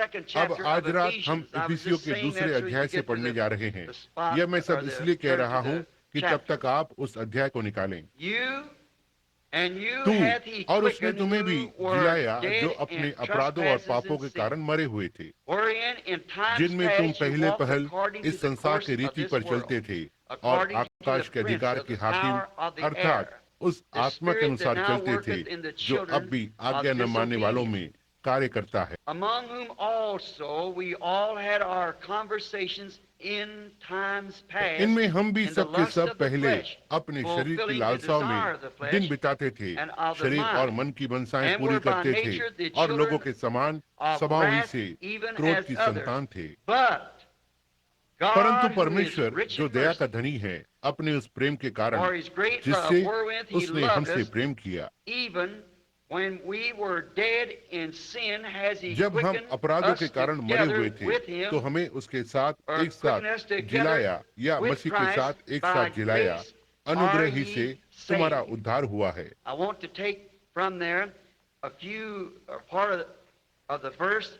अब आज रात हम इफिसियों के दूसरे अध्याय से पढ़ने जा रहे हैं। यह मैं सब इसलिए कह रहा हूं कि तब तक आप उस अध्याय को निकालें। तू और उसने तुम्हें भी जिलाया जो अपने अपराधों और पापों के कारण मरे हुए थे, जिनमें तुम पहले पहल इस संसार की रीति पर चलते थे और आकाश के अधिकार के हाकिम अर्थात उस आत्मा के अनुसार चलते थे जो अब भी आज्ञा न मानने वालों में कार्य करता है। among whom also we all had our conversations in times past इनमें हम भी in the सब के lust सब of the पहले flesh, अपने शरीर की fulfilling the लालसाओं desire में of the दिन flesh बिताते थे, and of the शरीर और mind, मन की मनसाएं and पूरी were by करते थे nature the और लोगों children के समान of स्वभाव ही wrath, से even क्रोध as की others. संतान थे। But परंतु God, who is परमेश्वर rich जो in दया का mercy, धनी है, अपने उस प्रेम के कारण for his great love जिससे wherewith he उसने loved हमसे us, प्रेम किया, even when we were dead in sin, has he जब हम quickened अपराधों के us कारण मरे हुए together थे with तो him, हमें उसके साथ or एक साथ quickened us together जिलाया या with मसीह के Christ. साथ एक By साथ जिलाया। grace are अनुग्रह ही से ye तुम्हारा saved. उद्धार हुआ है। I want to take from there a few, or part of the verse,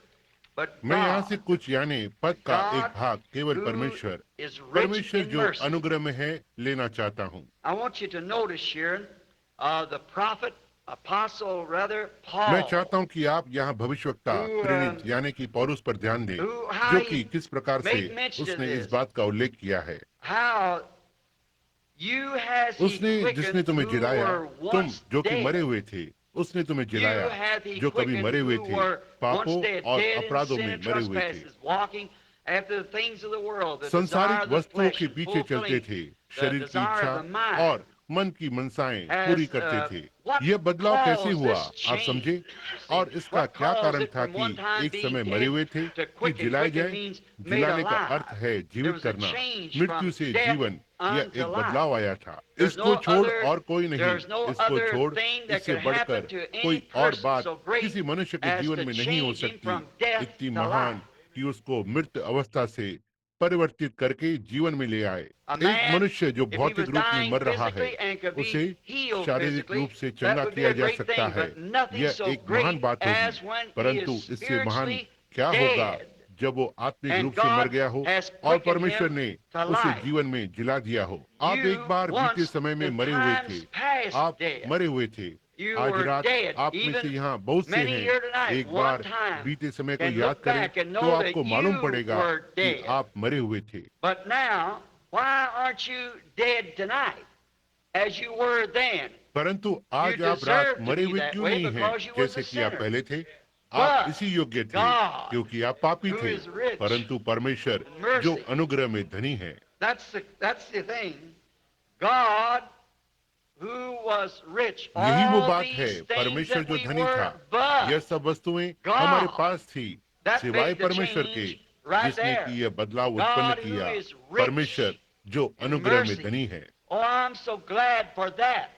but मैं यहाँ से God, कुछ यानी पद का एक God भाग केवल who परमेश्वर is rich परमेश्वर in जो mercy. अनुग्रह में है लेना चाहता हूँ। I want you to notice here the prophet, apostle rather, मैं Paul, चाहता हूँ कि आप यहाँ भविष्यवक्ता who प्रेरित यानी कि पौलुस पर ध्यान दें, how जो he कि किस प्रकार से made mention of उसने इस this. बात का उल्लेख किया है। How you has he उसने जिसने quickened तुम्हें who जिलाया, were तुम once जो कि मरे dead. हुए थे, उसने तुम्हें You जिलाया hath he जो कभी quickened मरे हुए who थे, were once पापों dead, और dead in अपराधों sin में and मरे हुए थे। trespasses, walking after the things of the world, the desire संसारिक of the वस्तुओं flesh, के and पीछे चलते fulfilling थे, the शरीर की desire of इच्छा the mind. और मन की मनसाएं पूरी Has करते थे। what यह बदलाव कैसे caused हुआ, this आप change? समझे? See, और इसका what क्या caused कारण it था from कि one time एक being समय मरे dead हुए थे to कि quicken? जिलाए Quicken जाए? means made जिलाने का अर्थ alive. है There जीवित was a करना। change मृत्यु from से death जीवन, यह unto एक life. बदलाव आया था। There's इसको no छोड़ other, और कोई नहीं, there's no इसको other छोड़ thing that इससे could happen बढ़कर to any कोई और person बात so great किसी मनुष्य के as जीवन to में नहीं हो change him सकती, from death इतनी to life. महान कि उसको मृत अवस्था से परिवर्तित करके जीवन में ले आए। A एक man, मनुष्य जो if he was भौतिक रूप में dying मर रहा है, physically and could उसे be healed शारीरिक physically, रूप से that चंगा would be किया a जा great सकता thing, है, but nothing यह so एक महान great बात होगी। as when he परंतु is इससे महान spiritually क्या होगा dead. जब वो आत्मिक रूप And से मर God गया हो has और quickened परमेश्वर him ने to उसे life. जीवन में जिला दिया हो। आप एक You बार बीते once समय में in मरे हुए थे, times past आप dead. मरे हुए थे। You आज were रात dead. आप में से Even यहाँ बहुत से many हैं, here tonight, एक one बार time, बीते समय को can याद look करें back and तो know आपको that मालूम you पड़ेगा were कि dead. आप मरे हुए थे। But now, why aren't you dead tonight as you were then? परंतु You आज आप रात deserve to मरे be हुए that क्यों way नहीं हैं because you was जैसे a कि आप sinner. पहले थे? आप But इसी योग्य थे God, क्योंकि आप पापी who थे। is rich परंतु परमेश्वर in जो mercy, अनुग्रह में धनी है, that's the thing. God, who was rich, यही वो all बात है। these things परमेश्वर that जो we धनी were, था, यह but सब वस्तुएं हमारे God, पास थी that सिवाय made the परमेश्वर के change right जिसने there. कि यह बदलाव उत्पन्न God, who किया। is rich परमेश्वर जो in अनुग्रह में mercy. धनी है। Oh, I'm so glad for that.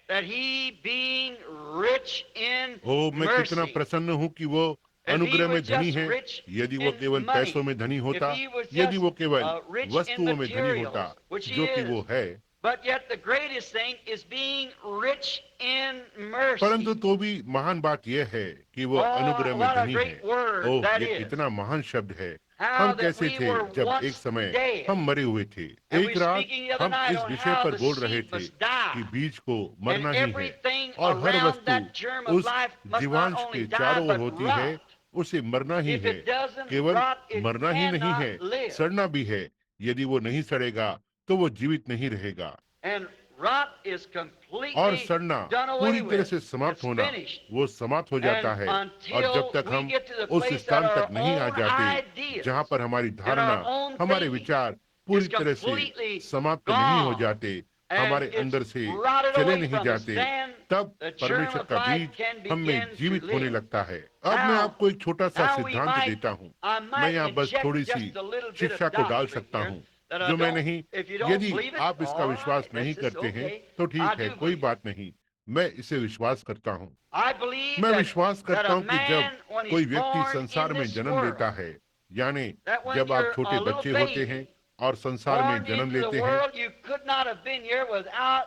That he being rich in ओ मैं कितना mercy. प्रसन्न हूँ कि वो If he अनुग्रह में was धनी just है। rich यदि वो in केवल पैसों money, में धनी if होता, he was यदि just वो केवल rich in वस्तुओं में धनी होता, materials, which he जो कि is, वो है, but yet the greatest thing is being rich in mercy. परंतु तो भी महान बात यह है कि वो अनुग्रह Oh, में what a धनी है। great word ओह that ये is. कितना महान शब्द है। How हम that कैसे we थे were जब एक once समय dead. हम मरे हुए थे। And एक we're रात speaking the other हम night इस on विषय how पर the बोल रहे seed थे must die. कि बीज को And मरना ही है everything और हर around वस्तु that germ of उस life must not जीवांश only के die चारों ओर but होती है, rot. उसे मरना ही If है। it doesn't केवल rot, it मरना ही नहीं है, cannot live. सड़ना भी है। यदि वो नहीं सड़ेगा तो वो जीवित नहीं रहेगा। And rot is और completely सड़ना done पूरी away तरह with. से समाप्त It's होना, finished. वो समाप्त हो जाता And है। और जब until तक we हम get to the उस place that स्थान तक our नहीं आ own जाते ideas जहाँ पर हमारी and धारणा, our own हमारे thinking विचार is पूरी तरह से completely समाप्त नहीं हो gone जाते, and हमारे it's अंदर से rotted चले away नहीं from us, जाते, then तब the germ परमेश्वर of का life बीज can हम में begin to जीवित होने live. लगता है। अब मैं Now, आपको एक छोटा सा we सिद्धांत might, देता हूँ। I मैं might यहाँ बस inject थोड़ी सी just a little bit शिक्षा of को डाल doctrine सकता here हूँ that I जो मैं don't, नहीं, if you don't यदि believe it, आप इसका all विश्वास right, नहीं this is करते हैं okay. तो I ठीक है, do कोई believe it. बात नहीं, मैं इसे विश्वास करता हूँ। I believe मैं that, विश्वास that करता a हूँ कि जब man, when कोई he's व्यक्ति born संसार in में this जन्म world, लेता है, यानी that when जब आप you're छोटे a little बच्चे होते हैं baby, और संसार में born जन्म into the लेते हैं, world, you could not have been here without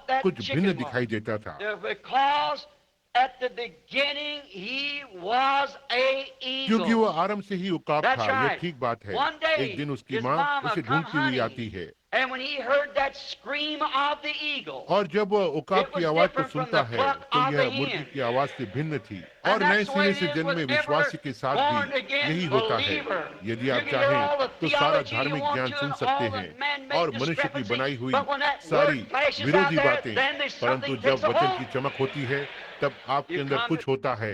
what that कुछ भिन्न chicken दिखाई was. देता था, Because at the beginning he was a क्योंकि वो eagle. आरंभ से ही उकाब That's था। यह right. ठीक बात है। One day, एक दिन उसकी his माँ mama उसे come ढूंढती हुई आती hunting, है, and when he heard that scream of the eagle, और जब वह उकाब it की was आवाज को different from सुनता the है cluck तो of यह the मुर्गी hen. की आवाज से भिन्न थी। और And नए that's the way सिरे it से is जन्मे with विश्वासी के every साथ born भी again यही होता है। believer. यदि You आप can hear चाहें all the तो सारा theology you धार्मिक want ज्ञान to सुन and सकते all the हैं man-made और मनुष्य की discrepancy, बनाई हुई but when that सारी word flashes out विरोधी there, बातें, then there's परंतु something जब takes a वचन hold. की चमक होती है तब आपके You अंदर come कुछ to होता है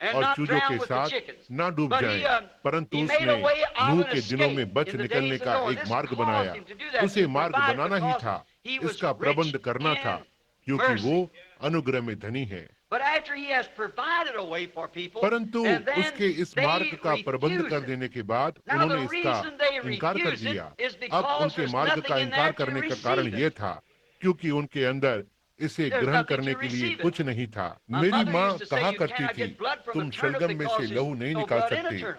and और not चूजों drown के with the साथ chickens. ना डूब But जाएं। परंतु he made उसने a way of Nuh an के दिनों में escape बच in the निकलने days of का Noah. एक This मार्ग caused बनाया। him to do that, उसे to मार्ग provide, बनाना ही because था, he was इसका प्रबंध rich करना था, in क्योंकि वो mercy. अनुग्रह में धनी है। But after he has provided a way for people, परंतु and then उसके इस they मार्ग का प्रबंध refuse कर it. देने के बाद Now उन्होंने the इसका reason they इनकार कर refuse it दिया। is अब because उनके there's मार्ग nothing का in इनकार there to करने का कारण receive ये it. था, क्योंकि उनके अंदर इसे There's ग्रहण nothing करने to के लिए receive it. कुछ नहीं था। My मेरी mother माँ used to say कहा you करती cannot थी, get blood from a तुम turnip शलगम में से because लहू there's नहीं no निकाल blood in a सकते, turnip.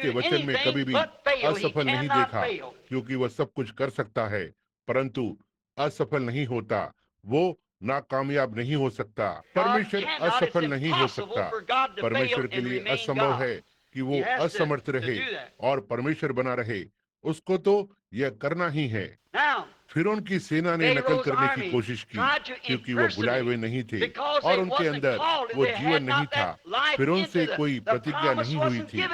उसके वचन में कभी भी असफल नहीं देखा, क्योंकि वह सब कुछ कर सकता है परंतु असफल नहीं होता, वो नाकामयाब नहीं हो सकता। परमेश्वर असफल नहीं हो सकता। परमेश्वर के लिए असंभव है कि वो असमर्थ रहे और परमेश्वर बना रहे। उसको तो यह करना ही है। फिर उनकी सेना ने नकल करने की कोशिश की, क्योंकि वो बुलाए हुए नहीं थे और उनके अंदर वो जीवन नहीं था। फिर उनसे कोई प्रतिज्ञा नहीं हुई थी,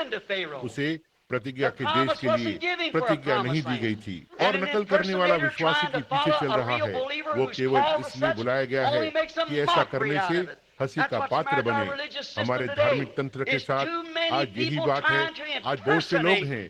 उसे प्रतिज्ञा के देश के लिए प्रतिज्ञा नहीं दी गई थी। और नकल करने वाला विश्वासी के पीछे चल रहा है। वो केवल इसलिए बुलाया गया है कि ऐसा करने से हंसी का पात्र बने। हमारे धार्मिक तंत्र के साथ आज यही बात है। आज बहुत से लोग हैं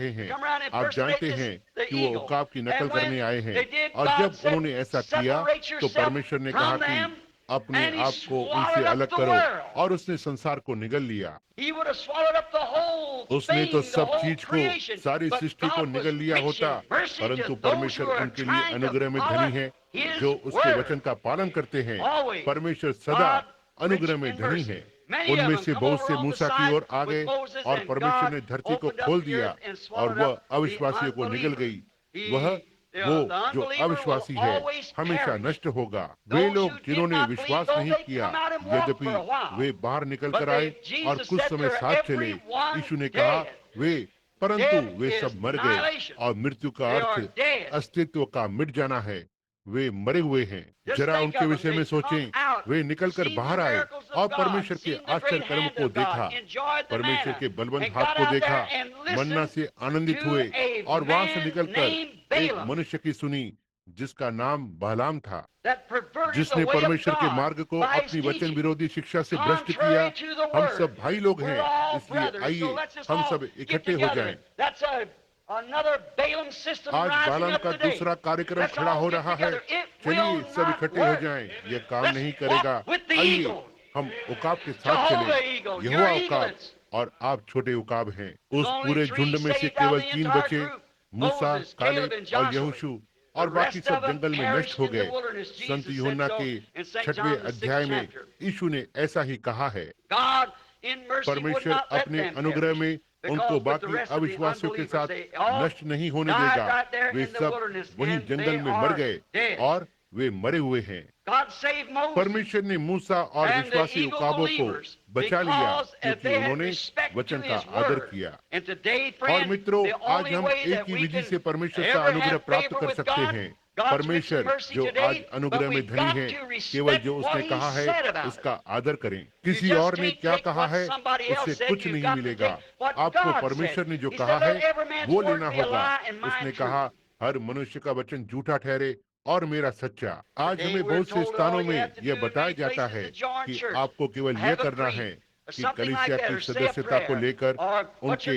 रहे हैं। आप जानते हैं कि वो उकाब की नकल करने आए हैं, और जब उन्होंने ऐसा किया तो परमेश्वर ने कहा कि अपने आप को उनसे अलग करो, और उसने संसार को निगल लिया। उसने तो सब चीज को, सारी सृष्टि को निगल लिया होता, परंतु परमेश्वर उनके लिए अनुग्रह में धनी है जो उसके वचन का पालन करते हैं। परमेश्वर सदा अनुग्रह में धनी है। उनमें से बहुत से मूसा की ओर आ गए और परमेश्वर ने धरती को खोल दिया और वह अविश्वासियों को निगल गई। वो जो अविश्वासी है हमेशा नष्ट होगा। वे लोग जिन्होंने विश्वास नहीं किया, यद्यपि वे बाहर निकल कर आए और कुछ समय साथ चले, यीशु ने कहा परंतु वे सब मर गए और मृत्यु का अर्थ अस्तित्व का मिट जाना है। वे मरे हुए हैं। जरा उनके विषय में सोचें। वे निकलकर बाहर आए और परमेश्वर के आश्चर्य कर्म को देखा, परमेश्वर के बलवंत हाथ को देखा, मन्ना से आनंदित हुए और वहां से निकलकर एक मनुष्य की सुनी जिसका नाम बालाम था, जिसने परमेश्वर के मार्ग को अपनी वचन विरोधी शिक्षा से भ्रष्ट किया। हम सब भाई लोग हैं, इसलिए आइए हम सब इकट्ठे हो जाएं। आज बालाम का दूसरा कार्यक्रम खड़ा हो रहा है। चलिए सब इकट्ठे हो जाएं। यह काम नहीं करेगा। आइए हम उकाब के साथ चलें। यहोवा उकाब और आप छोटे उकाब हैं। उस पूरे झुंड में से केवल 3 बचे, मूसा, कालेब और यहोशू, और बाकी सब जंगल में नष्ट हो गए। संत यूहन्ना के 6वें अध्याय में यीशु ने ऐसा ही कहा है। परमेश्वर अपने अनुग्रह में उनको बाकी अविश्वासियों के साथ नष्ट नहीं होने देगा। वे सब वहीं जंगल में मर गए और वे मरे हुए हैं। परमेश्वर ने मूसा और विश्वासी उकाबों को बचा लिया क्योंकि उन्होंने वचन का आदर किया। और मित्रों, आज हम एक ही विधि से परमेश्वर का अनुग्रह प्राप्त कर सकते हैं। परमेश्वर जो आज अनुग्रह में धनी है, केवल जो उसने कहा है उसका आदर करें। किसी और ने क्या कहा है उससे कुछ नहीं मिलेगा। आपको परमेश्वर ने जो कहा है वो लेना होगा। उसने कहा हर मनुष्य का वचन झूठा ठहरे और मेरा सच्चा। आज हमें बहुत से स्थानों में यह बताया जाता है कि आपको केवल यह करना है कि कलीसिया की सदस्यता को लेकर उनके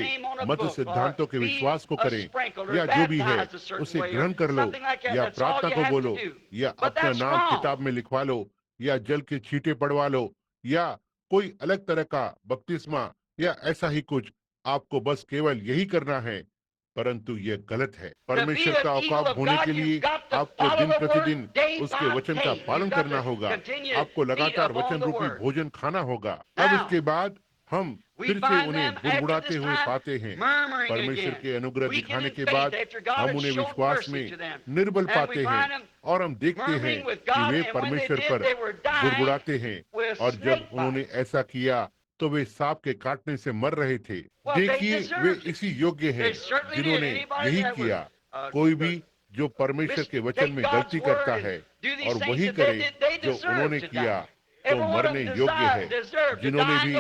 मत सिद्धांतों के विश्वास को करें, या जो भी है उसे ग्रहण कर लो, या प्रार्थना को बोलो, या अपना नाम किताब में लिखवा लो, या जल के छींटे पड़वा लो, या कोई अलग तरह का बपतिस्मा, या ऐसा ही कुछ। आपको बस केवल यही करना है, परंतु यह गलत है। परमेश्वर का औकाब होने के लिए आपको दिन प्रतिदिन उसके वचन का पालन करना होगा। आपको लगातार वचन रूपी भोजन खाना होगा। अब इसके बाद हम फिर से उन्हें बुड़बुड़ाते हुए पाते हैं। परमेश्वर के अनुग्रह दिखाने के बाद हम उन्हें विश्वास में निर्बल पाते हैं और हम देखते हैं कि वे परमेश्वर पर बुड़बुड़ाते हैं। और जब उन्होंने ऐसा किया तो वे सांप के काटने से मर रहे थे। देखिए, वे इसी योग्य हैं जिन्होंने यही किया। कोई भी जो परमेश्वर के वचन में गलती करता है और वही करे जो उन्होंने किया तो मरने योग्य है। जिन्होंने भी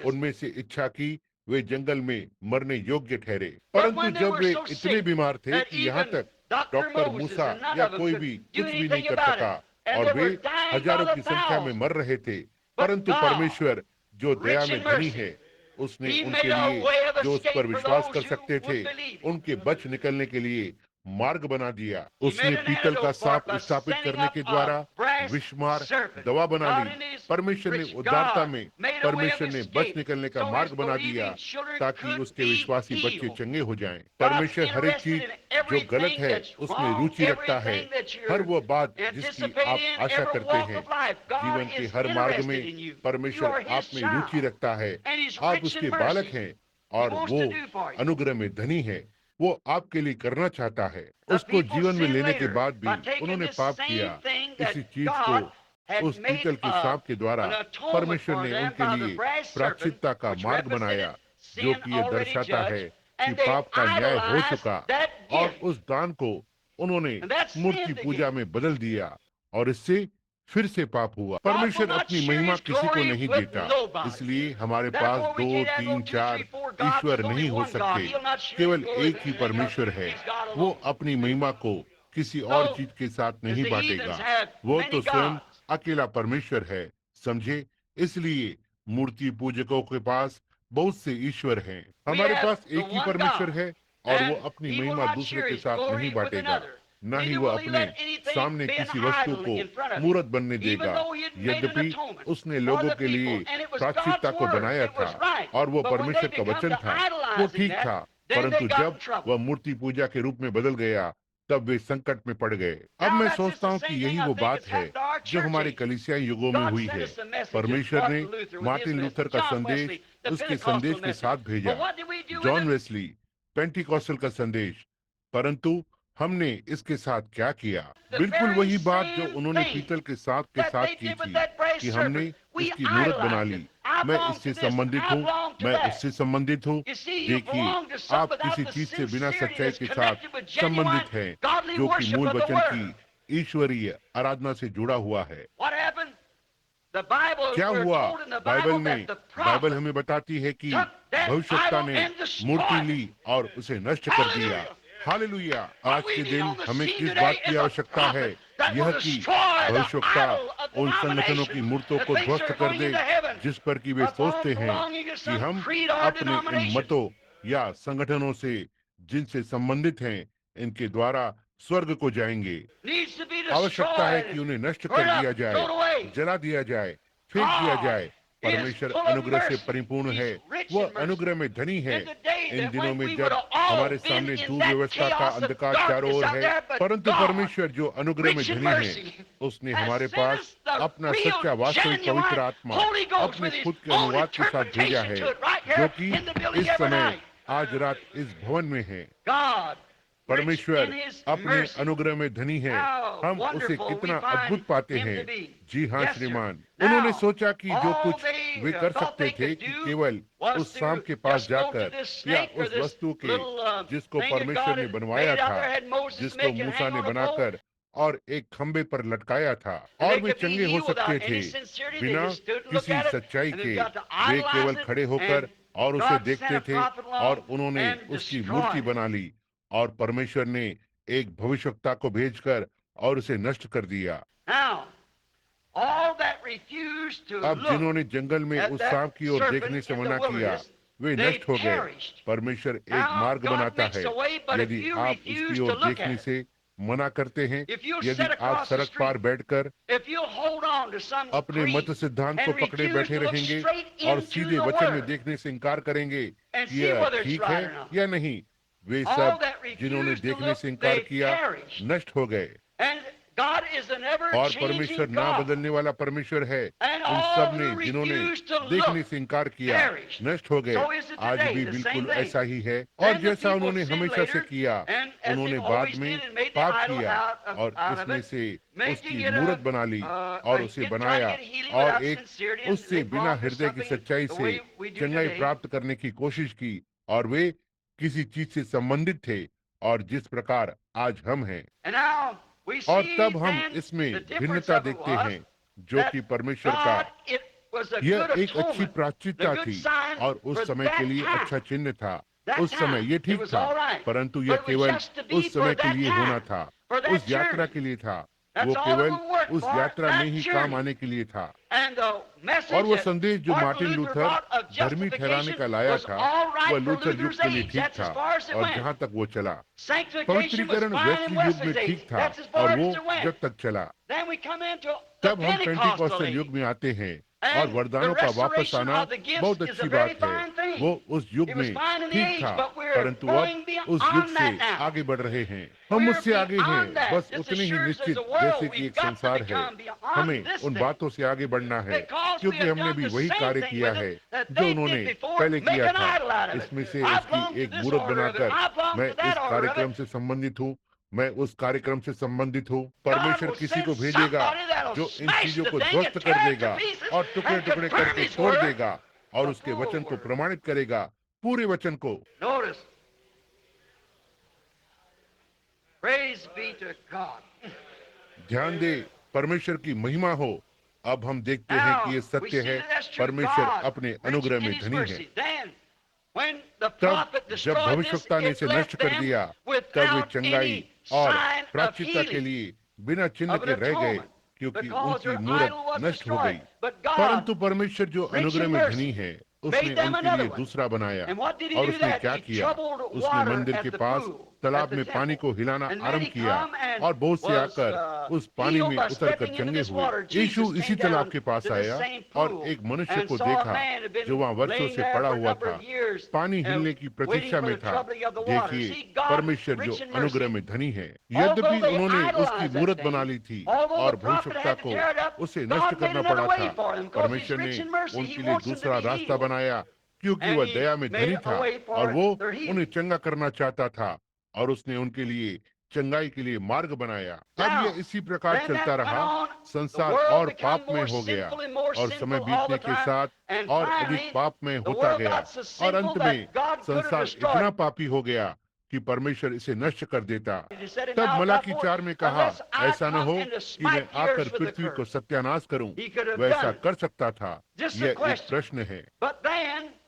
उनमें से इच्छा की वे जंगल में मरने योग्य ठहरे। परंतु जब वे इतने बीमार थे कि यहाँ तक डॉक्टर मूसा या कोई भी कुछ भी नहीं कर सका और वे हजारों की संख्या में मर रहे थे, परंतु परमेश्वर जो दया में धनी है उसने उनके लिए जो उस पर विश्वास कर सकते थे उनके बच निकलने के लिए मार्ग बना दिया। उसने पीतल का सांप स्थापित करने के द्वारा विषमार दवा बना ली। परमेश्वर ने उदारता में परमेश्वर ने बच निकलने का मार्ग बना दिया ताकि उसके विश्वासी बच्चे चंगे हो जाएं। परमेश्वर हर एक चीज जो गलत है उसमें रुचि रखता है। हर वो बात जिसकी आप आशा करते हैं, जीवन के हर मार्ग में परमेश्वर आप में रुचि रखता है। आप उसके बालक हैं और वो अनुग्रह में धनी है। वो आपके लिए करना चाहता है। उसको जीवन में लेने के बाद भी उन्होंने पाप किया। इसी चीज को उस पीतल के सांप के द्वारा परमेश्वर ने उनके लिए प्रायश्चित्त का मार्ग बनाया, जो कि ये दर्शाता है कि पाप का न्याय हो चुका। और उस दान को उन्होंने मूर्ति पूजा में बदल दिया और इससे फिर से पाप हुआ। परमेश्वर अपनी महिमा किसी को नहीं देता, इसलिए हमारे पास 2, 3, 4 ईश्वर नहीं हो सकते। केवल एक ही परमेश्वर है। वो अपनी महिमा को किसी और चीज के साथ नहीं बांटेगा। वो तो स्वयं अकेला परमेश्वर है, समझे। इसलिए मूर्ति पूजकों के पास बहुत से ईश्वर हैं। हमारे पास एक ही परमेश्वर है और वो अपनी महिमा दूसरे के साथ नहीं बांटेगा। न ही वह अपने सामने किसी वस्तु को मूर्त बनने देगा। यद्यपि उसने लोगों के लिए प्रायश्चित्त को बनाया था और वो परमेश्वर का वचन था, वो ठीक था, परंतु जब वह मूर्ति पूजा के रूप में बदल गया तब वे संकट में पड़ गए। अब मैं सोचता हूँ कि यही वो बात है जो हमारे कलीसियाई युगों में हुई है। परमेश्वर ने मार्टिन लूथर का संदेश उसके संदेश के साथ भेजा, जॉन वेस्ली पेंटिकॉस्टल का संदेश, परंतु हमने इसके साथ क्या किया? बिल्कुल वही बात जो उन्होंने पीतल के सांप के साथ की थी कि हमने इसकी मूर्त बना ली। मैं इससे संबंधित हूँ, मैं उससे संबंधित हूँ। देखिए, आप किसी चीज से बिना सच्चाई के साथ संबंधित हैं, जो कि मूल वचन की ईश्वरीय आराधना से जुड़ा हुआ है। क्या हुआ? बाइबल हमें बताती है कि भविष्यवक्ता ने मूर्ति ली और उसे नष्ट कर दिया। हालेलुया! आज के दिन हमें किस बात की आवश्यकता है? यह कि भविष्यवक्ता उन संगठनों की मूर्तों को ध्वस्त कर दे जिस पर कि वे सोचते हैं कि हम अपने इन मतों या संगठनों से जिनसे संबंधित हैं, इनके द्वारा स्वर्ग को जाएंगे। आवश्यकता है कि उन्हें नष्ट कर दिया जाए, जला दिया जाए, फेंक दिया जाए। परमेश्वर अनुग्रह से परिपूर्ण है, वह अनुग्रह में धनी है। इन दिनों में जब हमारे सामने दुर्व्यवस्था का अंधकार चारों ओर है, परंतु परमेश्वर जो अनुग्रह में धनी है, उसने हमारे पास अपना सच्चा वास्तविक पवित्र आत्मा अपने खुद के अनुवाद के साथ भेजा है, जो कि इस समय आज रात इस भवन में है। परमेश्वर अपने अनुग्रह में धनी है। हम उसे कितना अद्भुत पाते हैं। जी हाँ श्रीमान, उन्होंने सोचा कि जो कुछ वे कर सकते थे कि केवल उस सांप के पास जाकर या उस वस्तु के जिसको परमेश्वर ने बनवाया था, जिसको मूसा ने बनाकर और एक खंबे पर लटकाया था, और वे चंगे हो सकते थे बिना किसी सच्चाई के। वे केवल खड़े होकर और उसे देखते थे और उन्होंने उसकी मूर्ति बना ली और परमेश्वर ने एक भविष्यवक्ता को भेजकर और उसे नष्ट कर दिया। अब जिन्होंने जंगल में उस सांप की ओर देखने से मना किया, वे नष्ट हो गए। परमेश्वर एक मार्ग बनाता है। यदि आप इसकी ओर देखने से मना करते हैं, यदि आप सड़क पार बैठकर अपने मत सिद्धांत को पकड़े बैठे रहेंगे और सीधे वचन में देखने से इनकार करेंगे कि यह ठीक है या नहीं, वे सब जिन्होंने देखने से इनकार किया नष्ट हो गए। और परमेश्वर ना बदलने वाला परमेश्वर है। उन सब ने जिन्होंने देखने से इनकार किया नष्ट हो गए। आज भी बिल्कुल ऐसा ही है। और जैसा उन्होंने हमेशा से किया, उन्होंने बाद में पाप किया और इसमें से उसकी मूर्त बना ली और उसे बनाया और एक उससे बिना हृदय की सच्चाई से चंगाई प्राप्त करने की कोशिश की, और वे किसी चीज से संबंधित थे, और जिस प्रकार आज हम हैं। और तब हम इसमें भिन्नता देखते हैं, जो कि परमेश्वर का यह एक अच्छी प्रायश्चित्ता थी और उस समय के लिए अच्छा चिन्ह था। उस समय ये ठीक था, परंतु यह केवल उस समय के लिए होना था, उस यात्रा के लिए था। वो केवल उस यात्रा में ही काम आने के लिए था। और वो संदेश जो मार्टिन लूथर धर्मी ठहराने का लाया था, वह लूथर युग के लिए ठीक था और जहाँ तक वो चला। पवित्रीकरण वेस्ली युग में ठीक था और वो जब तक चला। तब हम पेंटिकॉस्टल युग में आते हैं और वरदानों का वापस आना बहुत अच्छी बात है। वो उस युग में ठीक था, परंतु अब उस युग से आगे बढ़ रहे हैं। हम उससे आगे हैं, बस उतने ही निश्चित जैसे कि एक संसार है। हमें उन बातों से आगे बढ़ना है, क्योंकि हमने भी वही कार्य किया है जो उन्होंने पहले किया था। इसमें से इसकी एक मूर्त बनाकर मैं इस कार्यक्रम से संबंधित हूँ। मैं उस कार्यक्रम से संबंधित हूँ। परमेश्वर किसी को भेजेगा जो इन चीजों को ध्वस्त कर देगा और टुकड़े टुकड़े करके तोड़ देगा और उसके वचन को प्रमाणित करेगा, पूरे वचन को। ध्यान दे, परमेश्वर की महिमा हो। अब हम देखते हैं कि ये सत्य है, परमेश्वर अपने अनुग्रह में धनी है। तब जब भविष्यवक्ता ने इसे नष्ट कर दिया, तब वे चंगाई और प्रायश्चित्ता के लिए बिना चिन्ह के रह गए, क्योंकि उनकी मूर्त नष्ट हो गई। परंतु परमेश्वर जो अनुग्रह में धनी है, उसने उनके लिए दूसरा बनाया। और उसने क्या किया? उसने मंदिर के पास तालाब में पानी को हिलाना आरंभ किया और बहुत से आकर उस पानी में उतरकर चंगे हुए। यीशु इसी तालाब के पास आया और एक मनुष्य को देखा जो वहाँ वर्षों से पड़ा हुआ था, पानी हिलने की प्रतीक्षा में था। देखिए, परमेश्वर जो अनुग्रह में धनी है, यद्यपि उन्होंने उसकी मूर्त बना ली थी और भविष्यवक्ता को उसे नष्ट करना पड़ा था, परमेश्वर ने उनके लिए दूसरा रास्ता बनाया क्योंकि वह दया में धनी था और वो उन्हें चंगा करना चाहता था और उसने उनके लिए चंगाई के लिए मार्ग बनाया। अब यह इसी प्रकार चलता रहा। संसार और पाप में हो गया और समय बीतने के साथ और अधिक पाप में होता गया और अंत में संसार इतना पापी हो गया कि परमेश्वर इसे नष्ट कर देता। तब मलाकी 4 में कहा, ऐसा न हो कि मैं आकर पृथ्वी को सत्यानाश करूं। वैसा कर सकता था। यह एक प्रश्न है।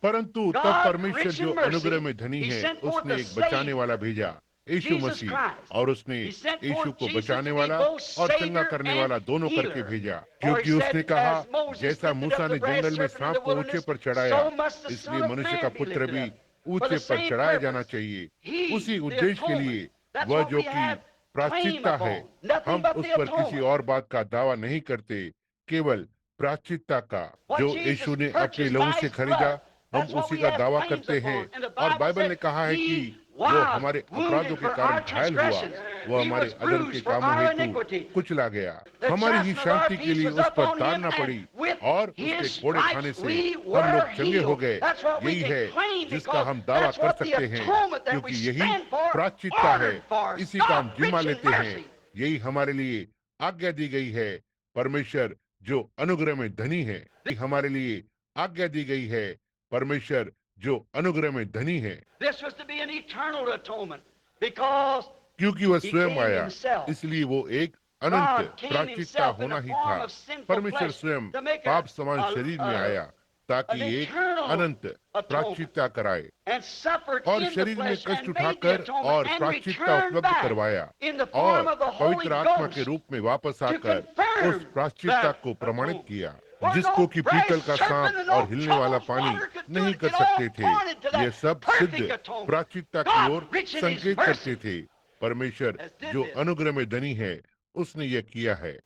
परंतु तब परमेश्वर जो अनुग्रह में धनी है, उसने एक बचाने वाला भेजा, यीशु मसीह, और उसने यीशु को बचाने वाला और चंगा करने वाला दोनों करके भेजा, क्योंकि उसने कहा, जैसा मूसा ने जंगल में सांप को ऊंचे पर चढ़ाया, इसलिए मनुष्य का पुत्र भी ऊंचे पर चढ़ाया जाना चाहिए। उसी उद्देश्य के लिए वह जो कि प्रायश्चित्ता है, हम उस पर किसी और बात का दावा नहीं करते, केवल प्रायश्चित्ता का जो यीशु ने अपने लहू से खरीदा, हम उसी का दावा करते हैं। और बाइबल ने कहा है कि वो हमारे अपराधों के कारण घायल हुआ, वो हमारे अधर्म के कामों हेतु कुचला गया, हमारी ही शांति के लिए उस पर ताड़ना पड़ी और उसके कोड़े खाने से हम लोग चंगे हो गए। यही है जिसका हम दावा कर सकते हैं, क्योंकि यही प्रायश्चित्ता है, इसी का हम जिम्मा लेते हैं। यही हमारे लिए आज्ञा दी गई है। परमेश्वर जो अनुग्रह में धनी है, हमारे लिए आज्ञा दी गई है। परमेश्वर जो अनुग्रह में धनी है, क्योंकि वह स्वयं आया, इसलिए वो एक अनंत प्रायश्चित्ता होना ही था। परमेश्वर स्वयं पाप समान शरीर में आया ताकि एक अनंत प्रायश्चित्ता कराए और शरीर में कष्ट उठाकर और प्रायश्चित्ता उपलब्ध करवाया और पवित्र आत्मा के रूप में वापस आकर उस प्रायश्चित्ता को प्रमाणित किया, जिसको कि पीतल का सांप और हिलने वाला पानी नहीं कर सकते थे। ये सब सिद्ध प्रायश्चित्ता की ओर संकेत करते थे। परमेश्वर जो अनुग्रह में धनी है, उसने यह किया है।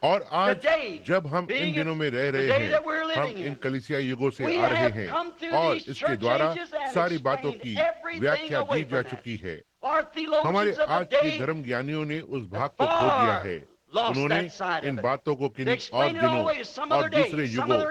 और आज जब हम इन दिनों में रह रहे हैं, हम इन कलीसिया युगों से आ रहे हैं और इसके द्वारा सारी बातों की व्याख्या दी जा चुकी है। हमारे आज के धर्म ज्ञानियों ने उस भाग को खो दिया है। उन्होंने इन बातों को किन्हीं और दिनों और दूसरे युगों,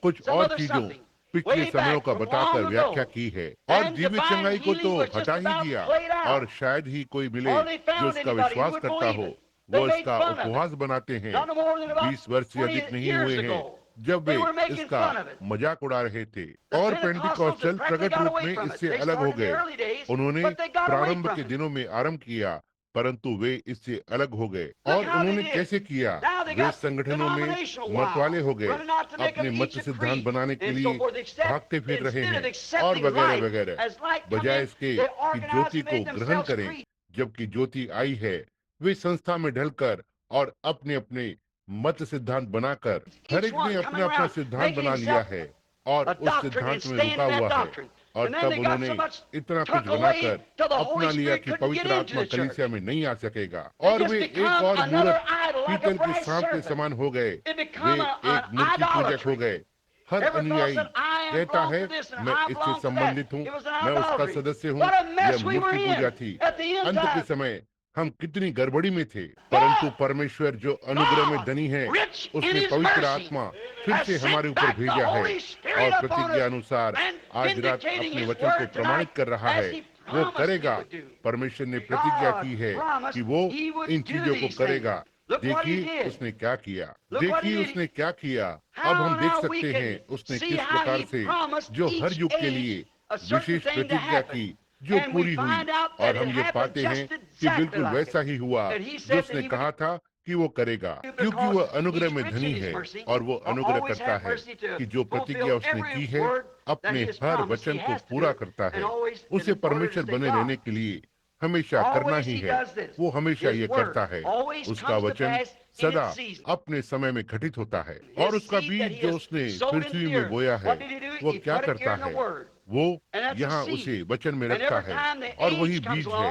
कुछ और चीजों, पिछले समयों का बताकर व्याख्या की है और दिव्य चंगाई को तो हटा ही दिया। और शायद ही कोई मिले जो इसका विश्वास करता हो। वो इसका उपहास बनाते हैं। 20 वर्ष से अधिक नहीं हुए हैं जब वे इसका मजाक उड़ा रहे थे और पेंटिकॉस्टल प्रकट रूप में इससे अलग हो गए। उन्होंने प्रारंभ के दिनों में आरंभ किया, परंतु वे इससे अलग हो गए। और उन्होंने कैसे किया? वे संगठनों में मत वाले हो गए, अपने मत सिद्धांत बनाने के लिए भागते फिर रहे हैं और वगैरह वगैरह, बजाय इसके कि ज्योति को ग्रहण करें। जबकि ज्योति आई है, वे संस्था में ढलकर और अपने अपने मत सिद्धांत बनाकर, हर एक ने अपना अपना सिद्धांत बना लिया है और उस सिद्धांत में रुका हुआ है। और तब उन्होंने इतना कुछ बनाकर अपना लिया कि पवित्र आत्मा कलीसिया में नहीं आ सकेगा और वे एक और मूर्त पीतल के सांप के समान हो गए। वे एक मूर्ति पूजक हो गए। हर अनुयायी कहता है, मैं इससे संबंधित हूँ, मैं उसका सदस्य हूँ। यह मूर्ति पूजा थी। अंत के समय हम कितनी गड़बड़ी में थे, परंतु परमेश्वर जो अनुग्रह में धनी है, उसने पवित्र आत्मा फिर से हमारे ऊपर भेजा है और प्रतिज्ञा अनुसार आज रात अपने वचन को प्रमाणित कर रहा है। वो करेगा। परमेश्वर ने प्रतिज्ञा की है कि वो इन चीजों को करेगा। देखिए उसने क्या किया, देखिए उसने क्या किया। अब हम देख सकते हैं उसने किस प्रकार से जो हर युग के लिए विशेष प्रतिज्ञा की, जो पूरी हुई। और हम ये पाते हैं कि बिल्कुल वैसा ही हुआ जो उसने कहा था कि वो करेगा, क्योंकि वह अनुग्रह में धनी है और वो अनुग्रह करता है कि जो प्रतिज्ञा उसने की है, अपने हर वचन को पूरा करता है। उसे परमेश्वर बने रहने के लिए हमेशा करना ही है। वो हमेशा ये करता है। उसका वचन सदा अपने समय में घटित होता है और उसका बीज जो उसने पृथ्वी में बोया है, वो क्या करता है? वो यहाँ उसे वचन में रखता है और वही बीज है।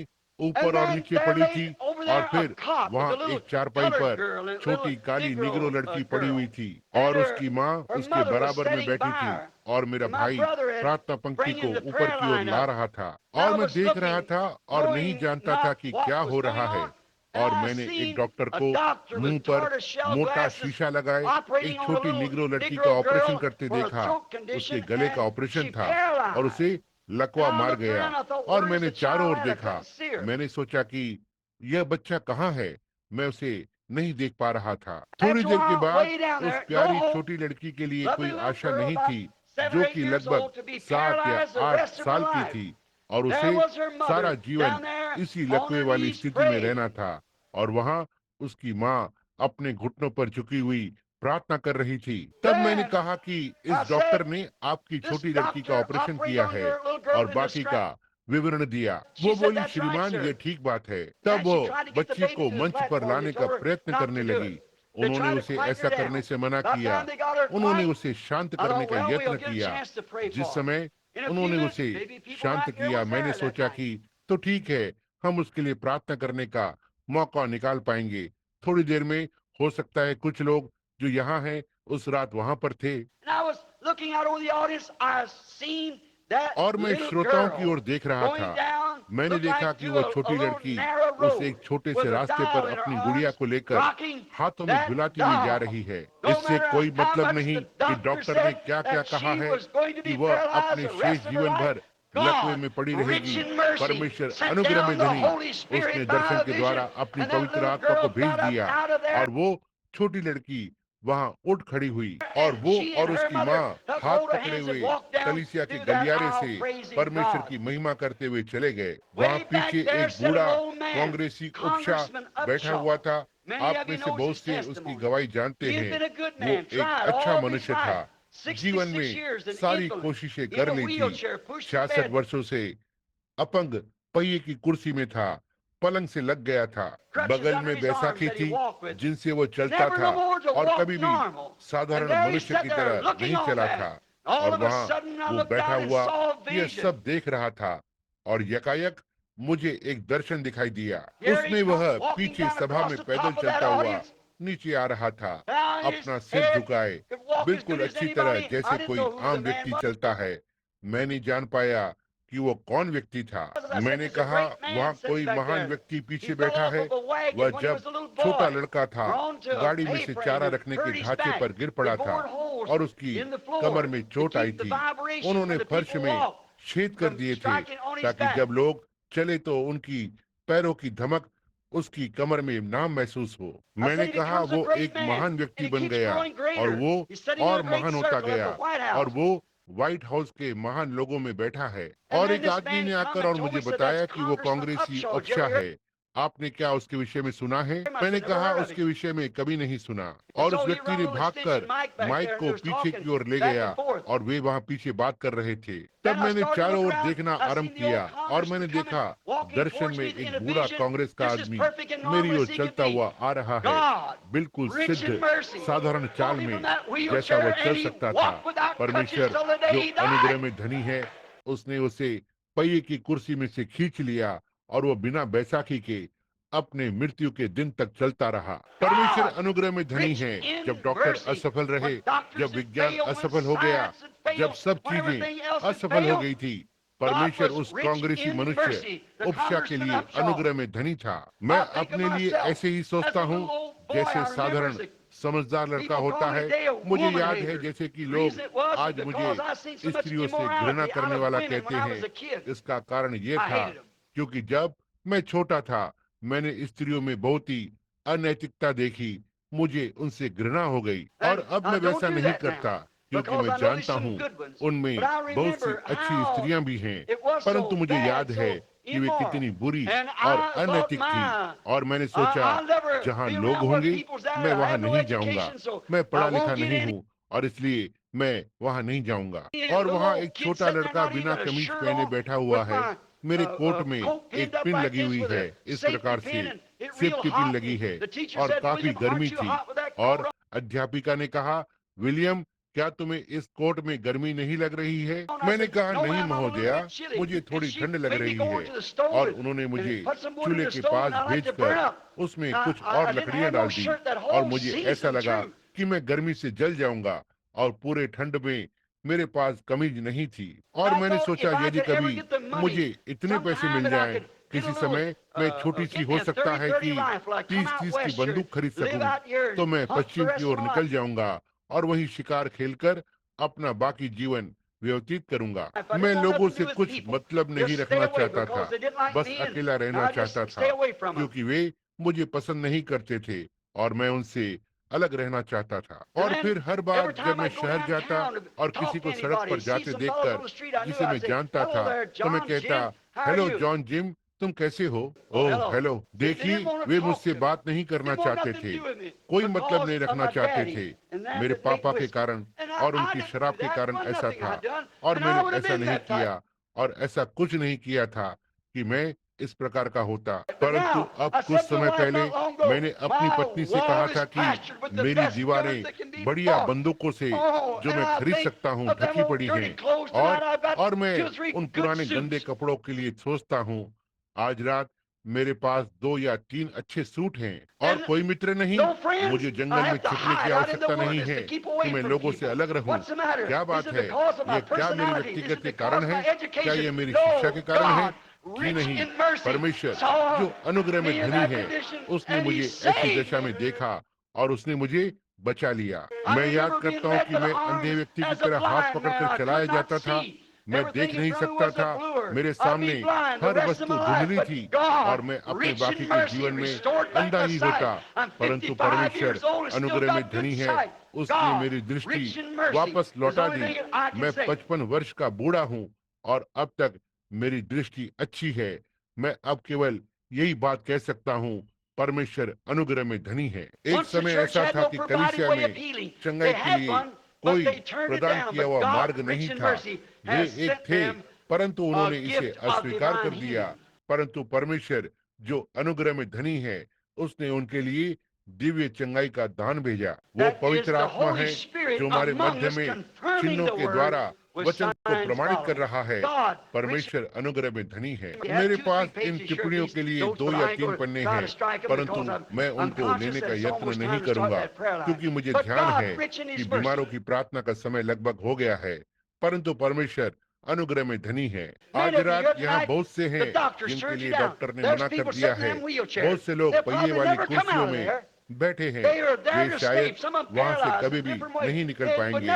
लाशें ऊपर और नीचे पड़ी थी, और फिर वहाँ एक चारपाई पर छोटी काली निग्रो लड़की पड़ी हुई थी और उसकी माँ उसके बराबर में बैठी थी, और मेरा भाई प्रार्थना पंक्ति को ऊपर की ओर ला रहा था, और मैं देख रहा था और नहीं जानता था कि क्या हो रहा है। और मैंने एक डॉक्टर को मुंह पर मोटा शीशा लगाए एक छोटी निग्रो लड़की का ऑपरेशन करते देखा। उसके गले का ऑपरेशन था और उसे लकवा मार गया। और मैंने चारों ओर देखा। मैंने सोचा कि यह बच्चा कहाँ है। मैं उसे नहीं देख पा रहा था। थोड़ी देर के बाद उस प्यारी छोटी लड़की के लिए कोई आशा नहीं थी, जो कि लगभग 7 या 8 साल की थी, और उसे सारा जीवन इसी लकवे वाली स्थिति में रहना था। और वहां उसकी माँ अपने घुटनों पर झुकी हुई प्रार्थना कर रही थी। तब मैंने कहा कि इस डॉक्टर ने आपकी छोटी लड़की का ऑपरेशन किया है और बाकी का विवरण दिया। वो बोली, श्रीमान ये ठीक बात है। तब वो बच्ची को मंच पर लाने का प्रयत्न करने लगी। उन्होंने उसे ऐसा करने से मना किया। उन्होंने उसे शांत करने का यत्न किया। जिस समय उन्होंने उसे शांत किया, मैंने सोचा कि तो ठीक है, हम उसके लिए प्रार्थना करने का मौका निकाल पाएंगे। थोड़ी देर में हो सकता है कुछ लोग जो यहाँ हैं उस रात वहां पर थे। और मैं श्रोताओं की ओर देख रहा था। मैंने देखा कि वह छोटी लड़की उस एक छोटे से रास्ते पर अपनी गुड़िया को लेकर हाथों में झुलाती हुई जा रही है। इससे कोई मतलब नहीं कि डॉक्टर ने क्या क्या कहा है कि वह अपने शेष जीवन भर लकवे में पड़ी रहेगी। परमेश्वर अनुग्रह में धनी उसने दर्शन के द्वारा अपनी पवित्र आत्मा को भेज दिया और वो छोटी लड़की वहां उठ खड़ी हुई और वो और उसकी माँ हाथ पकड़े हुए कलीसिया के गलियारे से परमेश्वर की महिमा करते हुए चले गए। वहां पीछे एक बूढ़ा कांग्रेसी उपशा बैठा हुआ था। आप में से बहुत से उसकी गवाही जानते हैं। वो एक अच्छा मनुष्य था। जीवन में सारी कोशिशें कर ली थी। 66 वर्षों से अपंग पहिए की कुर्सी में था। पलंग से लग गया था। बगल में बैसाखी थी जिनसे वो चलता था और कभी भी साधारण मनुष्य की तरह नहीं चला था। और वहां वो बैठा हुआ यह सब देख रहा था और यकायक मुझे एक दर्शन दिखाई दिया। उसमें वह पीछे सभा में पैदल चलता हुआ नीचे आ रहा था, अपना सिर झुकाए, बिल्कुल अच्छी तरह जैसे कोई आम व्यक्ति चलता है। मैं नहीं जान पाया कि वो कौन व्यक्ति था। मैंने कहा, वहाँ कोई महान व्यक्ति पीछे बैठा है। वह जब छोटा लड़का था गाड़ी में से चारा रखने के ढांचे पर गिर पड़ा था और उसकी कमर में चोट आई थी। उन्होंने फर्श में छेद कर दिए थे ताकि जब लोग चले तो उनकी पैरों की धमक उसकी कमर में ना महसूस हो। मैंने कहा, वो एक महान व्यक्ति बन गया और वो और महान होता गया और वो व्हाइट हाउस के महान लोगों में बैठा है। और एक आदमी ने आकर और मुझे बताया कि वो कांग्रेसी उपशा है। आपने क्या उसके विषय में सुना है? मैंने कहा, उसके विषय में कभी नहीं सुना। और उस व्यक्ति ने भागकर माइक को पीछे की ओर ले गया और वे वहाँ पीछे बात कर रहे थे। तब मैंने चारों ओर देखना आरंभ किया और मैंने देखा दर्शन में एक बूढ़ा कांग्रेस का आदमी मेरी ओर चलता हुआ आ रहा है, बिल्कुल सिद्ध साधारण चाल में जैसा वह चल सकता था। परमेश्वर जो अनुग्रह में धनी है, उसने उसे पहिए की कुर्सी में से खींच लिया और वो बिना बैसाखी के अपने मृत्यु के दिन तक चलता रहा। परमेश्वर अनुग्रह में धनी है। जब डॉक्टर असफल रहे, जब विज्ञान असफल हो गया, जब सब चीजें असफल हो गई थी, परमेश्वर उस कांग्रेसी मनुष्य उपशा के लिए अनुग्रह में धनी था। मैं अपने लिए ऐसे ही सोचता हूँ जैसे साधारण समझदार लड़का होता है। मुझे याद है जैसे कि लोग आज मुझे स्त्रियों से घृणा करने वाला कहते हैं। इसका कारण ये था क्योंकि जब मैं छोटा था मैंने स्त्रियों में बहुत ही अनैतिकता देखी। मुझे उनसे घृणा हो गई और अब मैं वैसा नहीं करता क्योंकि मैं जानता हूँ उनमें बहुत सी अच्छी स्त्रियां भी हैं। परंतु मुझे याद है कि वे कितनी बुरी और अनैतिक थी और मैंने सोचा जहाँ लोग होंगे मैं वहाँ नहीं जाऊंगा। मैं पढ़ा लिखा नहीं हूँ और इसलिए मैं वहाँ नहीं जाऊंगा। और वहाँ एक छोटा लड़का बिना कमीज पहने बैठा हुआ है। मेरे कोट में एक पिन लगी हुई है, इस प्रकार से सेफ्टी पिन लगी है और काफी गर्मी थी। और अध्यापिका ने कहा, विलियम क्या तुम्हें इस कोट में गर्मी नहीं लग रही है? मैंने कहा, नहीं महोदया, मुझे थोड़ी ठंड लग रही है। और उन्होंने मुझे चूल्हे के पास भेजकर उसमें कुछ और लकड़ियां डाल दी और मुझे ऐसा लगा कि मैं गर्मी से जल जाऊंगा और पूरे ठंड में मेरे पास कमीज नहीं थी। और मैंने सोचा यदि कभी मुझे इतने पैसे मिल जाएं किसी समय मैं छोटी सी हो सकता है कि 30-30 की बंदूक खरीद सकूं, तो मैं पश्चिम की ओर निकल जाऊंगा और वहीं शिकार खेलकर अपना बाकी जीवन व्यतीत करूंगा। मैं लोगों से कुछ मतलब नहीं रखना चाहता था, बस अकेला रहना चाहता था, क्योंकि वे मुझे पसंद नहीं करते थे और मैं उनसे अलग रहना चाहता था। और फिर हर बार जब मैं शहर जाता और किसी को सड़क पर जाते देखकर जिसे मैं जानता था, तो मैं कहता, हेलो जॉन जिम, तुम कैसे हो? Oh hello. देखिए, वे मुझसे बात नहीं करना चाहते थे, कोई मतलब नहीं रखना चाहते थे। मेरे पापा के कारण और उनकी शराब के कारण ऐसा था, और मैंने ऐसा नहीं किया और ऐसा कुछ नहीं किया था कि मैं इस प्रकार का होता। परंतु अब कुछ समय पहले मैंने अपनी पत्नी से कहा था कि मेरी दीवारें बढ़िया बंदूकों से जो मैं खरीद सकता हूँ ढकी पड़ी हैं, और मैं उन पुराने गंदे कपड़ों के लिए सोचता हूँ। आज रात मेरे पास 2 या 3 अच्छे सूट हैं और कोई मित्र नहीं। मुझे जंगल में छिपने की आवश्यकता नहीं है कि मैं लोगों से अलग रहूं। क्या बात है? ये क्या मेरी व्यक्तिगत के कारण है? क्या ये मेरी शिक्षा के कारण है? जी नहीं, परमेश्वर जो अनुग्रह में धनी है, उसने मुझे ऐसी दशा में देखा और उसने मुझे बचा लिया। मैं याद करता हूँ कि मैं अंधे व्यक्ति की तरह हाथ पकड़कर चलाया जाता था। मैं देख नहीं सकता था, मेरे सामने हर वस्तु धुंधली थी और मैं अपने बाकी के जीवन में अंधा ही होता। परंतु परमेश्वर अनुग्रह में धनी है, उसने मेरी दृष्टि वापस लौटा दी। मैं 55 वर्ष का बूढ़ा हूँ और अब तक मेरी दृष्टि अच्छी है। मैं अब केवल यही बात कह सकता हूँ, परमेश्वर अनुग्रह में धनी है। एक समय ऐसा था कि कलीसिया में चंगाई के लिए कोई प्रदान किया हुआ मार्ग नहीं था। वे एक थे, परंतु उन्होंने इसे अस्वीकार कर दिया। परंतु परमेश्वर जो अनुग्रह में धनी है, उसने उनके लिए दिव्य चंगाई का दान भेजा। वो पवित्र आत्मा है जो हमारे मध्य में चिन्हों के द्वारा वचन को प्रमाणित कर रहा है। परमेश्वर अनुग्रह में धनी है। मेरे पास इन टिप्पणियों के लिए 2 या 3 पन्ने हैं, परंतु मैं उनको लेने का यत्न नहीं करूंगा, क्योंकि मुझे ध्यान है कि बीमारों की प्रार्थना का समय लगभग हो गया है। परंतु परमेश्वर अनुग्रह में धनी है। आज रात यहाँ बहुत से हैं जिनके लिए डॉक्टर ने मना कर दिया है। बहुत से लोग पहिए वाली कुर्सियों में बैठे हैं। वे शायद वहां से कभी भी नहीं निकल पाएंगे।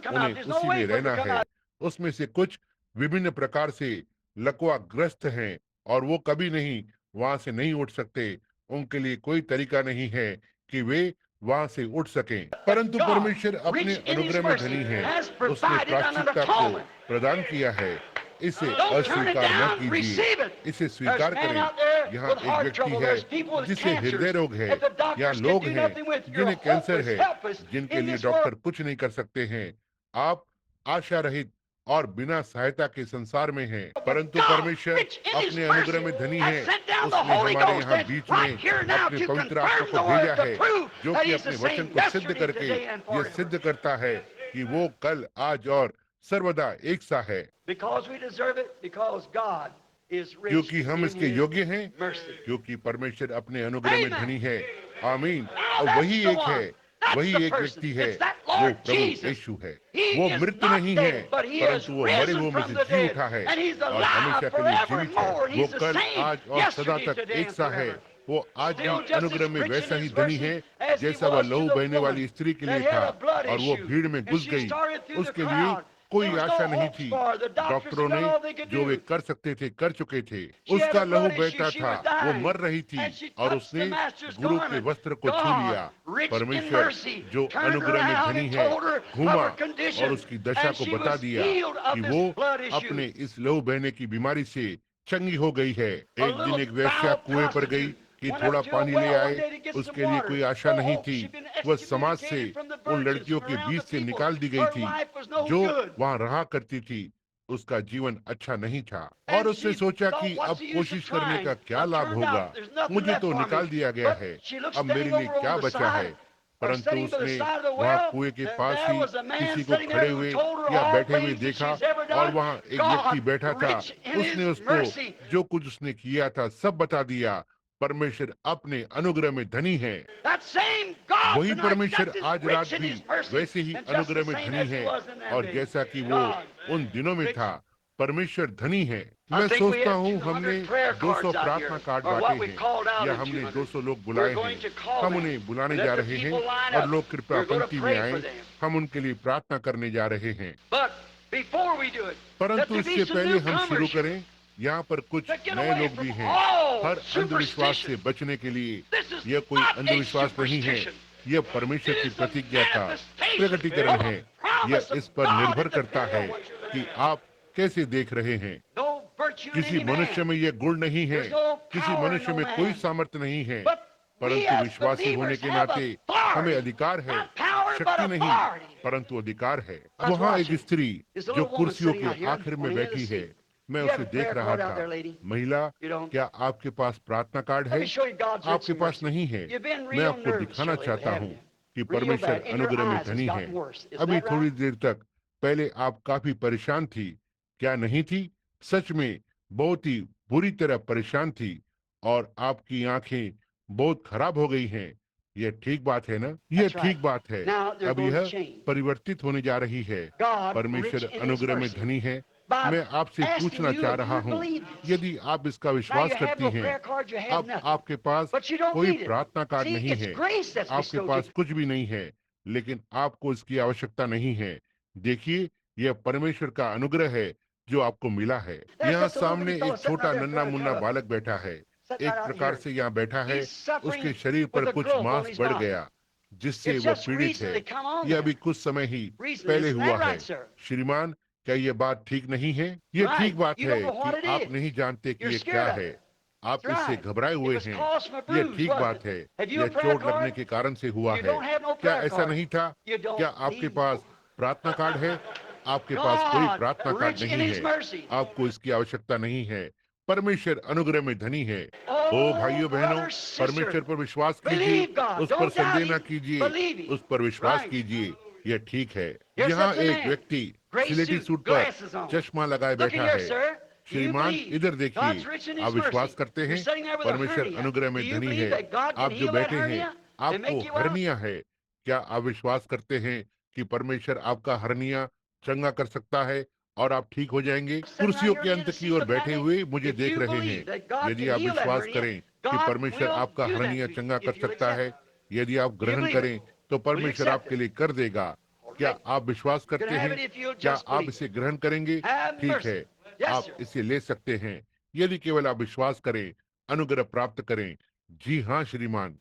उन्हें उसी में रहना है। उसमें से कुछ विभिन्न प्रकार से लकवाग्रस्त हैं और वो कभी नहीं वहां से नहीं उठ सकते। उनके लिए कोई तरीका नहीं है कि वे वहां से उठ सकें। परंतु परमेश्वर अपने अनुग्रह में धनी है। उसने प्रायश्चित को प्रदान किया है। इसे अस्वीकार न कीजिए, इसे स्वीकार करें। यहाँ एक व्यक्ति है जिसे हृदय रोग है, या लोग हैं जिन्हें कैंसर है, जिनके लिए डॉक्टर कुछ नहीं कर सकते हैं। आप आशा रहित और बिना सहायता के संसार में हैं, परंतु परमेश्वर अपने अनुग्रह में धनी है। उसने हमारे यहाँ बीच में अपने पवित्र आत्मा को भेजा है, जो कि अपने वचन को सिद्ध करके ये सिद्ध करता है कि वो कल, आज और सर्वदा एक सा है। क्योंकि हम इसके योग्य हैं, क्योंकि परमेश्वर अपने अनुग्रह में धनी है। आमीन। और वही एक है, वही एक व्यक्ति है, वो प्रभु यीशु है। वो मृत नहीं है, परंतु वो मरे हुए में से जी उठा है और हमेशा के लिए जीवित है। वो कल, आज और सदा तक एक सा है। वो आज भी अनुग्रह में वैसा ही धनी है जैसा वह लहू बहने वाली स्त्री के लिए था, और वो भीड़ में घुस गई। उसके लिए कोई आशा नहीं थी। डॉक्टरों ने जो वे कर सकते थे कर चुके थे। उसका लहू बहता था, वो मर रही थी और उसने गुरु के वस्त्र को छू लिया। परमेश्वर जो अनुग्रह में धनी है घूमा और उसकी दशा को बता दिया कि वो अपने इस लहू बहने की बीमारी से चंगी हो गई है। एक दिन एक वेश्या कुएं पर गई कि थोड़ा पानी ले आए। उसके लिए कोई आशा नहीं थी। वह समाज से, उन लड़कियों के बीच से निकाल दी गई थी जो वहां रहा करती थी। उसका जीवन अच्छा नहीं था और उसने सोचा कि अब कोशिश करने का क्या लाभ होगा। मुझे तो निकाल दिया गया है, अब मेरे लिए क्या बचा है। परंतु उसने वहां कुएं के पास ही किसी को खड़े हुए या बैठे हुए देखा और वहां एक व्यक्ति बैठा था। उसने उसको जो कुछ उसने किया था सब बता दिया। परमेश्वर अपने अनुग्रह में धनी है। वही परमेश्वर आज रात भी वैसे ही अनुग्रह में धनी है, और जैसा कि वो उन दिनों में था परमेश्वर धनी है। मैं सोचता हूँ हमने 200 प्रार्थना कार्ड बांटे हैं या हमने 200 लोग बुलाए हैं। हम उन्हें बुलाने जा रहे हैं और लोग कृपया पंक्ति में आए, हम उनके लिए प्रार्थना करने जा रहे हैं। परंतु इससे पहले हम शुरू करें, यहाँ पर कुछ नए लोग भी हैं। हर अंधविश्वास से बचने के लिए यह कोई अंधविश्वास नहीं है, यह परमेश्वर की प्रतिज्ञा का प्रकटीकरण है। यह इस पर निर्भर करता है कि आप कैसे देख रहे हैं। किसी मनुष्य में यह गुण नहीं है, किसी मनुष्य में कोई सामर्थ्य नहीं है, परंतु विश्वासी होने के नाते हमें अधिकार है, शक्ति नहीं परंतु अधिकार है। वहाँ एक स्त्री जो कुर्सियों के आखिर में बैठी है, मैं उसे देख रहा था। महिला, क्या आपके पास प्रार्थना कार्ड है? आपके पास नहीं है। मैं आपको दिखाना चाहता हूँ कि परमेश्वर अनुग्रह में धनी है। अभी थोड़ी देर तक पहले आप काफी परेशान थी, क्या नहीं थी? सच में बहुत ही बुरी तरह परेशान थी और आपकी आंखें बहुत खराब हो गई हैं। यह ठीक बात है ना? यह ठीक बात है। अब यह परिवर्तित होने जा रही है। परमेश्वर अनुग्रह में धनी है। मैं आपसे पूछना चाह रहा हूँ, यदि आप इसका विश्वास करती हैं, अब आपके पास कोई प्रार्थना कार्ड नहीं है, आपके पास कुछ भी नहीं है, लेकिन आपको इसकी आवश्यकता नहीं है। देखिए, यह परमेश्वर का अनुग्रह है जो आपको मिला है। यहाँ सामने एक छोटा नन्हा मुन्ना बालक बैठा है, एक प्रकार से यहाँ बैठा है। उसके शरीर पर कुछ मांस बढ़ गया जिससे वह पीड़ित है। यह अभी कुछ समय ही पहले हुआ है। श्रीमान, क्या यह बात ठीक नहीं है? यह ठीक बात है कि आप नहीं जानते कि यह क्या है, आप इससे घबराए हुए हैं। यह ठीक बात है, यह चोट लगने के कारण से हुआ है। क्या ऐसा नहीं था? क्या आपके पास प्रार्थना कार्ड है? आपके पास कोई प्रार्थना कार्ड नहीं है, आपको इसकी आवश्यकता नहीं है। परमेश्वर अनुग्रह में धनी है। ओ भाइयों बहनों, परमेश्वर पर विश्वास कीजिए, उस पर संदेह न कीजिए, उस पर विश्वास कीजिए। यह ठीक है। यहाँ एक व्यक्ति सिलेटी सूट पर चश्मा लगाए बैठा है। श्रीमान, इधर देखिए, आप विश्वास करते हैं परमेश्वर अनुग्रह में धनी है। आप जो बैठे हैं, आपको हर्निया है। क्या आप विश्वास करते हैं कि परमेश्वर आपका हर्निया चंगा कर सकता है और आप ठीक हो जाएंगे? कुर्सियों के अंत की ओर बैठे हुए मुझे देख रहे हैं। यदि आप विश्वास करें कि परमेश्वर आपका हर्निया चंगा कर सकता है, यदि आप ग्रहण करें तो परमेश्वर आपके लिए कर देगा। क्या आप विश्वास करते हैं? क्या आप इसे ग्रहण करेंगे? ठीक है, आप इसे ले सकते हैं यदि केवल आप विश्वास करें, अनुग्रह प्राप्त करें। जी हाँ श्रीमान।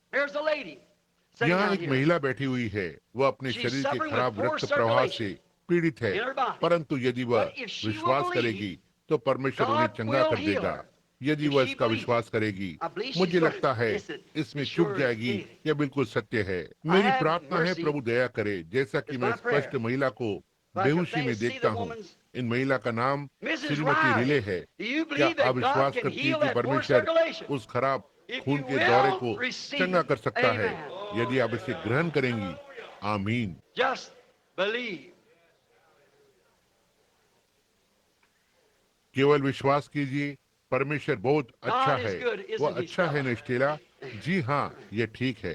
यहाँ एक महिला बैठी हुई है, वह अपने शरीर के खराब रक्त प्रवाह से पीड़ित है, परंतु यदि वह विश्वास करेगी तो परमेश्वर उन्हें चंगा कर देगा। यदि वह इसका विश्वास करेगी, मुझे लगता है इसमें चुक जाएगी। यह बिल्कुल सत्य है। मेरी प्रार्थना है प्रभु दया करे। जैसा कि मैं स्पष्ट महिला को बेहोशी में देखता हूँ, इन महिला का नाम श्रीमती रिले है। क्या आप विश्वास करती है कि परमेश्वर उस खराब खून के दौरे को चंगा कर सकता है? यदि आप इसे ग्रहण करेंगी, आमीन। केवल विश्वास कीजिए। परमेश्वर बहुत अच्छा है। वह अच्छा है न स्टेला? जी हाँ, यह ठीक है।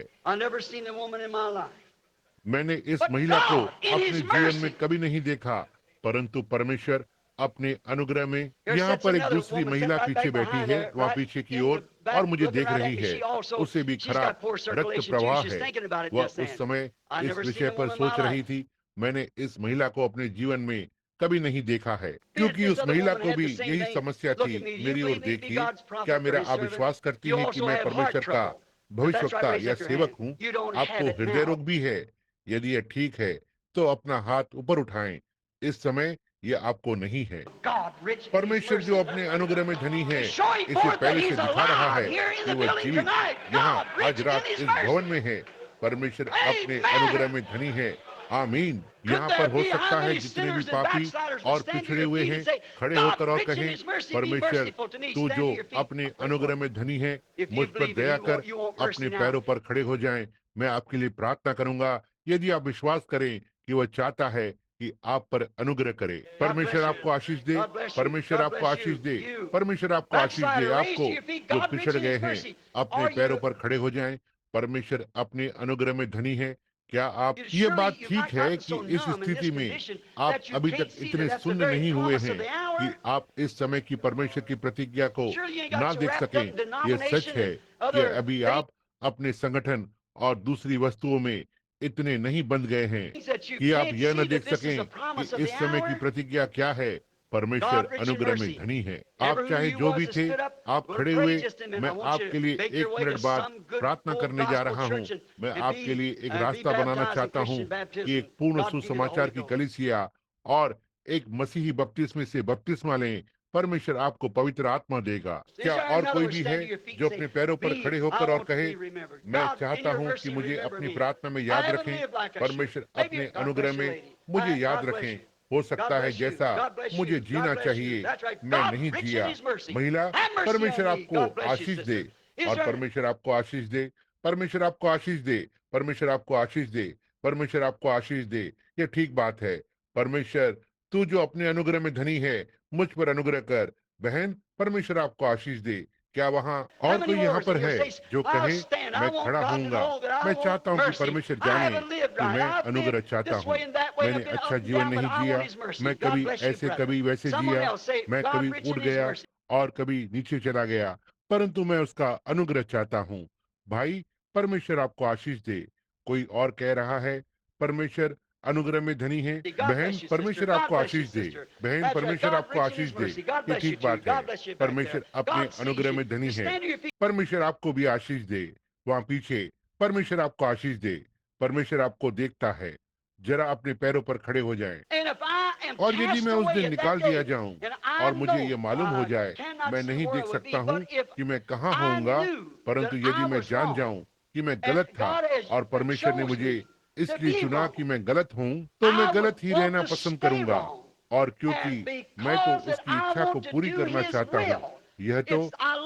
मैंने इस महिला को अपने जीवन में कभी नहीं देखा, परंतु परमेश्वर अपने अनुग्रह में। यहाँ पर एक दूसरी महिला पीछे बैठी है, वहाँ पीछे की ओर, और मुझे देख रही है। उसे भी खराब रक्त प्रवाह है। वह उस समय इस विषय पर सोच रही थी। मैंने इस महिला को अपने जीवन में कभी नहीं देखा है, क्योंकि उस महिला को भी यही समस्या थी। मेरी ओर देखिए, क्या मेरा आप विश्वास करती हैं कि मैं परमेश्वर का भविष्यवक्ता या सेवक हूँ? आपको हृदय रोग भी है? यदि यह ठीक है तो अपना हाथ ऊपर उठाएं। इस समय यह आपको नहीं है। परमेश्वर जो अपने अनुग्रह में धनी है, इसे पहले से दिखा रहा है कि वह जीवित यहाँ आज रात इस भवन में है। परमेश्वर अपने अनुग्रह में धनी है। आमीन। यहाँ पर हो सकता है जितने भी पापी और पिछड़े हुए हैं खड़े होकर और कहें, परमेश्वर तू जो अपने अनुग्रह में धनी है, मुझ पर दया कर, अपने पैरों पर खड़े हो जाएं। मैं आपके लिए प्रार्थना करूंगा। यदि आप विश्वास करें कि वह चाहता है कि आप पर अनुग्रह करे। परमेश्वर आपको आशीष दे। परमेश्वर आपको आशीष दे। परमेश्वर आपको आशीष दे। आपको जो पिछड़ गए हैं अपने पैरों पर खड़े हो जाएं। परमेश्वर अपने अनुग्रह में धनी है। क्या आप ये बात ठीक है कि इस स्थिति में आप अभी तक इतने सुन्न नहीं हुए हैं कि आप इस समय की परमेश्वर की प्रतिज्ञा को ना देख सकें? ये सच है कि अभी आप अपने संगठन और दूसरी वस्तुओं में इतने नहीं बंध गए हैं कि आप यह न देख सकें कि इस समय की प्रतिज्ञा क्या है। परमेश्वर अनुग्रह में धनी है। आप चाहे जो भी थे, आप खड़े हुए। मैं आपके लिए 1 मिनट बाद प्रार्थना करने जा रहा हूँ। मैं आपके लिए एक रास्ता बनाना चाहता हूँ कि एक पूर्ण सुसमाचार की कलीसिया और एक मसीही बपतिस्मे से बपतिस्मा लें। परमेश्वर आपको पवित्र आत्मा देगा। क्या और कोई भी है जो अपने पैरों पर खड़े होकर और कहे, मैं चाहता हूँ कि मुझे अपनी प्रार्थना में याद रखें, परमेश्वर अपने अनुग्रह में मुझे याद रखें। हो सकता है जैसा मुझे जीना चाहिए मैं नहीं जिया। महिला, परमेश्वर आपको आशीष दे और परमेश्वर आपको आशीष दे। परमेश्वर आपको आशीष दे। परमेश्वर आपको आशीष दे। परमेश्वर आपको आशीष दे। ये ठीक बात है। परमेश्वर, तू जो अपने अनुग्रह में धनी है, मुझ पर अनुग्रह कर। बहन, परमेश्वर आपको आशीष दे। क्या वहाँ और कोई यहाँ पर है जो कहे, मैं खड़ा होऊंगा? मैं चाहता हूँ कि परमेश्वर जाने कि मैं अनुग्रह चाहता हूँ। मैंने अच्छा जीवन नहीं जिया। मैं कभी ऐसे कभी वैसे जिया। मैं कभी उड़ गया और कभी नीचे चला गया, परंतु मैं उसका अनुग्रह चाहता हूँ। भाई, परमेश्वर आपको आशीष दे। कोई और कह रहा है, परमेश्वर अनुग्रह में धनी है। बहन, परमेश्वर आपको आशीष दे। बहन, परमेश्वर आपको आशीष दे। ये ठीक बात है। परमेश्वर अपने अनुग्रह में धनी है। परमेश्वर आपको भी आशीष दे। वहां पीछे, परमेश्वर आपको आशीष दे। परमेश्वर आपको देखता है। जरा अपने पैरों पर खड़े हो जाएं। और यदि मैं उस दिन निकाल दिया जाऊं और मुझे ये मालूम हो जाए मैं नहीं देख सकता हूं कि मैं कहाँ होऊंगा, परंतु यदि मैं जान जाऊं कि मैं गलत था और परमेश्वर ने मुझे इसलिए चुना कि मैं गलत हूं, तो मैं गलत ही रहना पसंद करूंगा। और क्योंकि मैं तो उसकी इच्छा को पूरी करना चाहता हूं, यह तो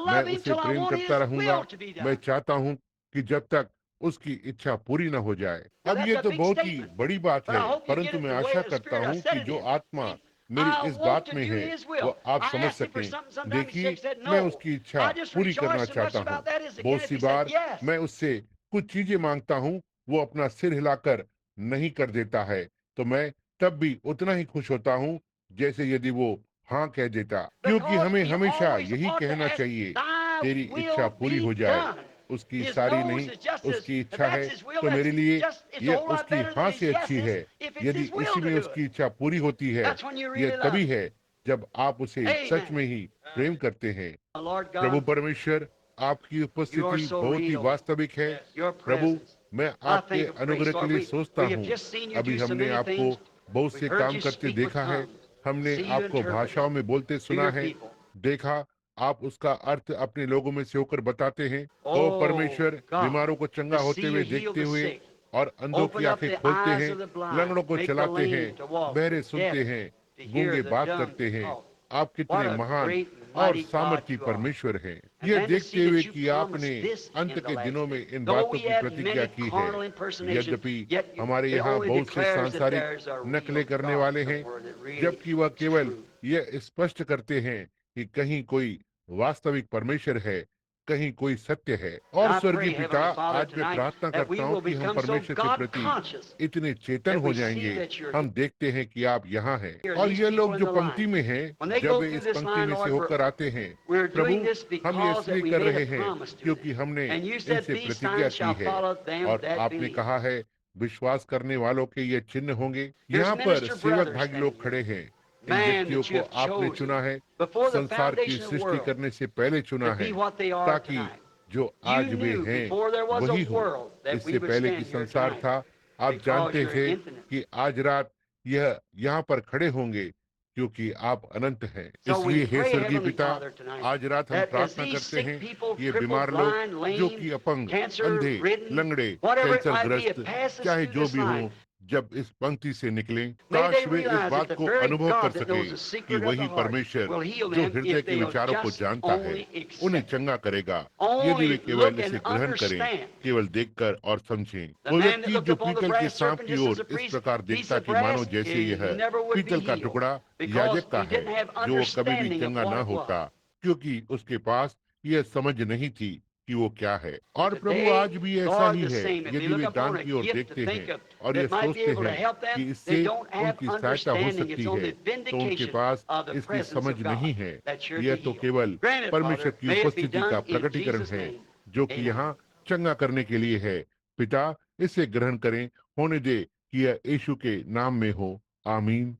मैं उसे प्रेम करता रहूंगा। मैं चाहता हूं कि जब तक उसकी इच्छा पूरी न हो जाए। अब ये तो बहुत ही बड़ी बात है, परंतु मैं आशा करता हूं कि जो आत्मा मेरी इस बात में है वो आप समझ सकें। देखिए, मैं उसकी इच्छा पूरी करना चाहता हूँ। बहुत सी बार मैं उससे कुछ चीजें मांगता हूँ, वो अपना सिर हिलाकर नहीं कर देता है, तो मैं तब भी उतना ही खुश होता हूँ जैसे यदि वो हाँ कह देता, क्योंकि हमें हमेशा यही कहना चाहिए, तेरी इच्छा पूरी हो जाए। उसकी सारी नहीं, उसकी इच्छा है तो मेरे लिए यह उसकी हाँ से अच्छी है। यदि इसी में उसकी इच्छा पूरी होती है, यह तभी है जब आप उसे सच में ही प्रेम करते हैं। प्रभु परमेश्वर, आपकी उपस्थिति बहुत ही वास्तविक है। प्रभु, मैं आपके अनुग्रह के लिए सोचता हूँ। अभी हमने आपको बहुत से काम करते देखा है। हमने आपको भाषाओं में बोलते सुना है, देखा। आप उसका अर्थ अपने लोगों में से होकर बताते हैं। ओ परमेश्वर, बीमारों को चंगा होते हुए देखते हुए और अंधों की आंखें खोलते हैं, लंगड़ों को चलाते हैं, बहरे सुनते हैं, गूंगे बात करते हैं। आप कितने महान और सामर्थी परमेश्वर हैं। यह देखते हुए कि आपने अंत के दिनों में इन बातों की प्रतिज्ञा की है। यद्यपि हमारे यहाँ बहुत से सांसारिक नकलें करने वाले हैं, जबकि वह केवल यह स्पष्ट करते हैं कि कहीं कोई वास्तविक परमेश्वर है, कहीं कोई सत्य है। और स्वर्गीय पिता, आज मैं प्रार्थना करता हूँ कि हम परमेश्वर के प्रति इतने चेतन हो जाएंगे। हम देखते हैं कि आप यहाँ हैं और ये लोग जो पंक्ति में हैं, जब वे इस पंक्ति में से होकर आते हैं, प्रभु, हम ये इसलिए कर रहे हैं क्योंकि हमने इनसे प्रतिज्ञा की है। और आपने कहा है, विश्वास करने वालों के ये चिन्ह होंगे। यहाँ पर सेवक भागी लोग खड़े हैं। इन व्यक्तियों को आपने चुना है, संसार की सृष्टि करने से पहले चुना है, ताकि जो आज वे हैं वही हो। इससे पहले कि संसार था, आप जानते थे कि आज रात यह यहाँ पर खड़े होंगे, क्योंकि आप अनंत हैं। इसलिए हे स्वर्गीय पिता, आज रात हम प्रार्थना करते हैं, ये बीमार लोग जो कि अपंग, अंधे, लंगड़े, कैंसर ग्रस्त, चाहे जो भी हों, जब इस पंक्ति से निकलें, काश वे इस बात को अनुभव कर सके कि वही परमेश्वर जो हृदय के विचारों को जानता है उन्हें चंगा करेगा, यदि वे केवल इसे ग्रहण करें, केवल देखकर और समझें। वो व्यक्ति जो पीतल के सांप की ओर इस प्रकार देखता कि मानो जैसे यह पीतल का टुकड़ा याजक का है, जो वो कभी भी चंगा न होता, क्योंकि उसके पास यह समझ नहीं थी कि वो क्या है। और प्रभु Today, आज भी ऐसा Lord, ही the है। same. If we यदि look वे दान upon a की ओर gift to देखते think हैं of और ये that might be सोचते able to हैं help them, कि they इससे don't have उनकी सहायता हो understanding. सकती It's on है, the तो उनके vindication पास of the इसकी presence समझ of नहीं God है। that's here यह to तो heal. केवल Granted, परमेश्वर Father, की may it be उपस्थिति का done in प्रकटीकरण Jesus' है, name. जो कि Amen. यहाँ चंगा करने के लिए है। पिता, इसे ग्रहण करें, होने दे कि यह यीशु के नाम में हो। आमीन।